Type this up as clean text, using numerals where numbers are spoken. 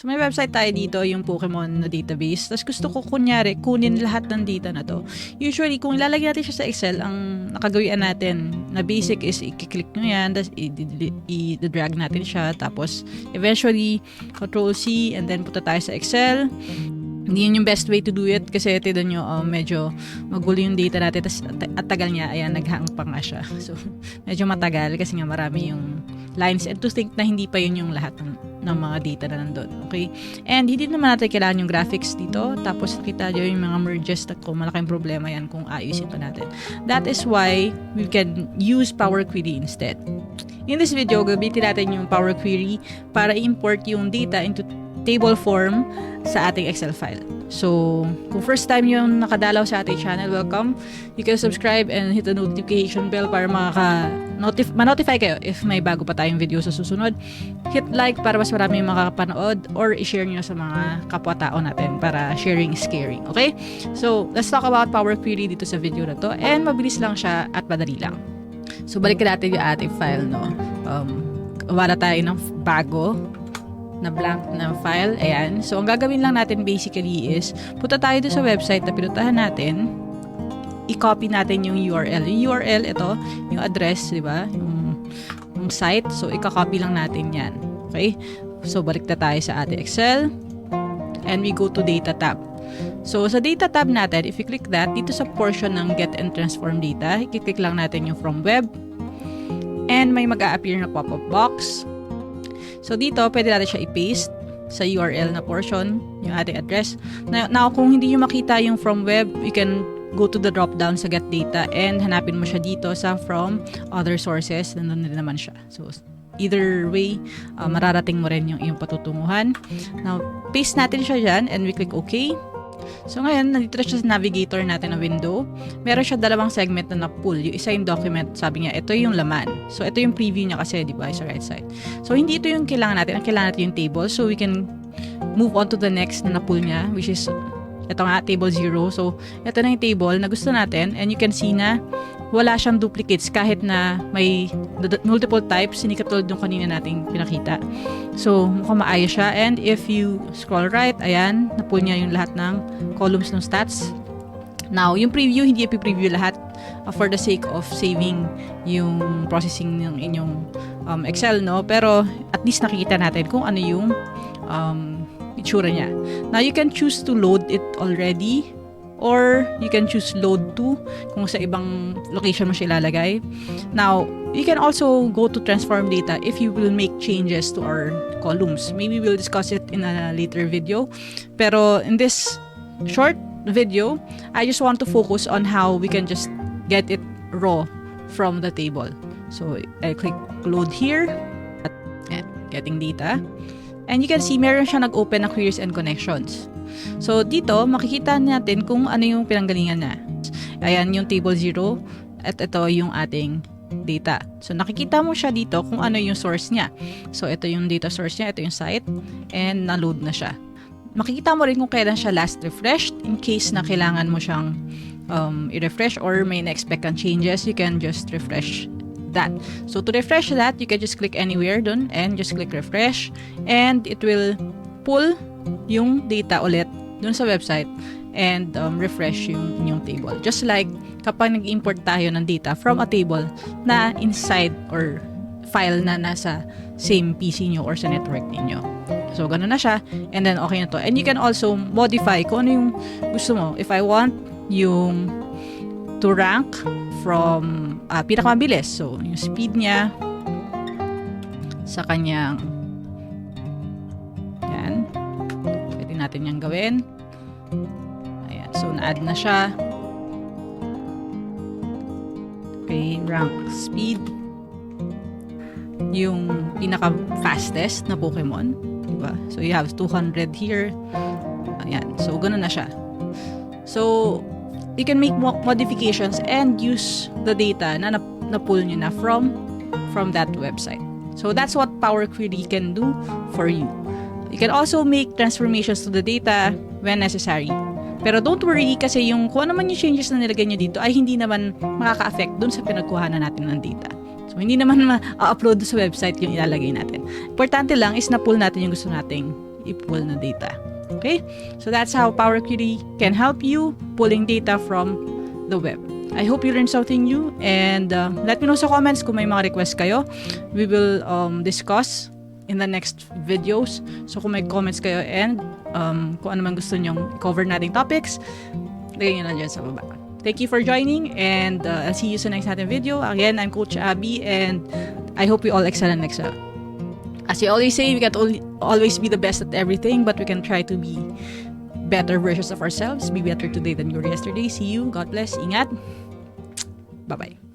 So may website tayo dito, yung Pokemon na database. Tapos gusto ko kunyari, kunin lahat ng data na to. Usually, kung ilalagay natin siya sa Excel, ang nakagawian natin na basic is i-click nyo yan, tapos i-drag natin siya. Tapos eventually, Control-C, and then punta tayo sa Excel. Hindi yun yung best way to do it kasi tinan nyo, medyo magulo yung data natin at tagal niya, ayan, naghang pa nga siya. So, medyo matagal kasi nga marami yung lines, and to think na hindi pa yun yung lahat ng mga data na nandun. Okay? And hindi naman natin kailangan yung graphics dito. Tapos nakita nyo yung mga merges na kung malaking problema yan kung ayusin pa natin. That is why we can use Power Query instead. In this video, gamitin natin yung Power Query para i-import yung data into table form sa ating Excel file. So, kung first time yung nakadalaw sa ating channel, welcome. You can subscribe and hit the notification bell para ma-notify kayo if may bago pa tayong video sa susunod. Hit like para mas marami makakapanood, or i-share nyo sa mga kapwa-tao natin para sharing is caring. Okay? So, let's talk about Power Query dito sa video na to, and mabilis lang siya at madali lang. So, balikan natin yung ating file, no? Wala tayo ng bago na blank na file. Ayan. So, ang gagawin lang natin basically is, punta tayo doon sa website na pinuntahan natin, i-copy natin yung URL. Yung URL, ito, yung address, di ba? Yung site. So, i-copy lang natin yan. Okay? So, balik na tayo sa ating Excel, and we go to Data tab. So, sa Data tab natin, if you click that, dito sa portion ng Get and Transform Data, i-click lang natin yung From Web, and may mag-a-appear na pop-up box. So, dito, pwede natin siya i-paste sa URL na portion, yung ating address. Now, kung hindi nyo makita yung from web, you can go to the drop-down sa get data and hanapin mo siya dito sa from other sources. Nandun din naman siya. So, either way, mararating mo rin yung iyong patutunguhan. Now, paste natin siya dyan and we click OK. So ngayon, nandito na siya sa navigator natin na window. Meron siya dalawang segment na na-pull. Yung isa yung document, sabi niya, ito yung laman. So ito yung preview niya kasi, di ba, sa right side. So hindi ito yung kailangan natin. Ang kailangan natin yung table. So we can move on to the next na na-pull niya, which is, ito nga, table 0. So ito na yung table na gusto natin. And you can see na wala siyang duplicates kahit na may multiple types, hindi katulad yung kanina nating pinakita. So, mukhang maayos siya. And if you scroll right, ayan, napull niya yung lahat ng columns ng stats. Now, yung preview, hindi i-preview lahat for the sake of saving yung processing ng inyong Excel, no? Pero, at least nakikita natin kung ano yung itsura niya. Now, you can choose to load it already, or you can choose load to kung sa ibang location mo siya ilalagay. Now, you can also go to transform data if you will make changes to our columns. Maybe we'll discuss it in a later video. Pero in this short video, I just want to focus on how we can just get it raw from the table. So, I click load here, and getting data. And you can see meron siya nag-open na queries and connections. So, dito, makikita natin kung ano yung pinanggalingan niya. Ayan, yung table 0, at ito yung ating data. So, nakikita mo siya dito kung ano yung source niya. So, ito yung data source niya, ito yung site, and na-load na siya. Makikita mo rin kung kailan siya last refreshed. In case na kailangan mo siyang i-refresh or may na-expect kang changes, you can just refresh that. So, to refresh that, you can just click anywhere dun and just click refresh, and it will pull yung data ulit dun sa website and refresh yung inyong table. Just like kapag nag-import tayo ng data from a table na inside or file na nasa same PC nyo or sa network ninyo. So, ganun na siya. And then, okay na to. And you can also modify kung ano yung gusto mo. If I want yung to rank from pinakamabilis. So, yung speed niya sa kanyang yan. Pwede natin yung gawin. Ayan. So, na-add na siya. Okay. Rank speed. Yung pinaka-fastest na Pokemon. Diba? So, you have 200 here. Ayan. So, ganun na siya. So, you can make modifications and use the data na na-pull nyo na from that website. So, that's what Power Query can do for you. You can also make transformations to the data when necessary. Pero don't worry kasi yung kung ano man yung changes na nilagay nyo dito ay hindi naman makaka-affect dun sa pinagkuhanan natin ng data. So, hindi naman ma-upload sa website yung ilalagay natin. Importante lang is na-pull natin yung gusto nating i-pull na data. Okay? So that's how Power Query can help you pulling data from the web. I hope you learned something new, and let me know sa comments kung may mga request kayo. We will discuss in the next videos. So kung may comments kayo and kung ano man gusto nyong cover nating topics, lagay nyo lang dyan sa baba. Thank you for joining, and I'll see you sa next natin video. Again, I'm Coach Abby, and I hope we all excel and excel. As we always say, we can't always be the best at everything, but we can try to be better versions of ourselves. Be better today than you were yesterday. See you. God bless. Ingat. Bye-bye.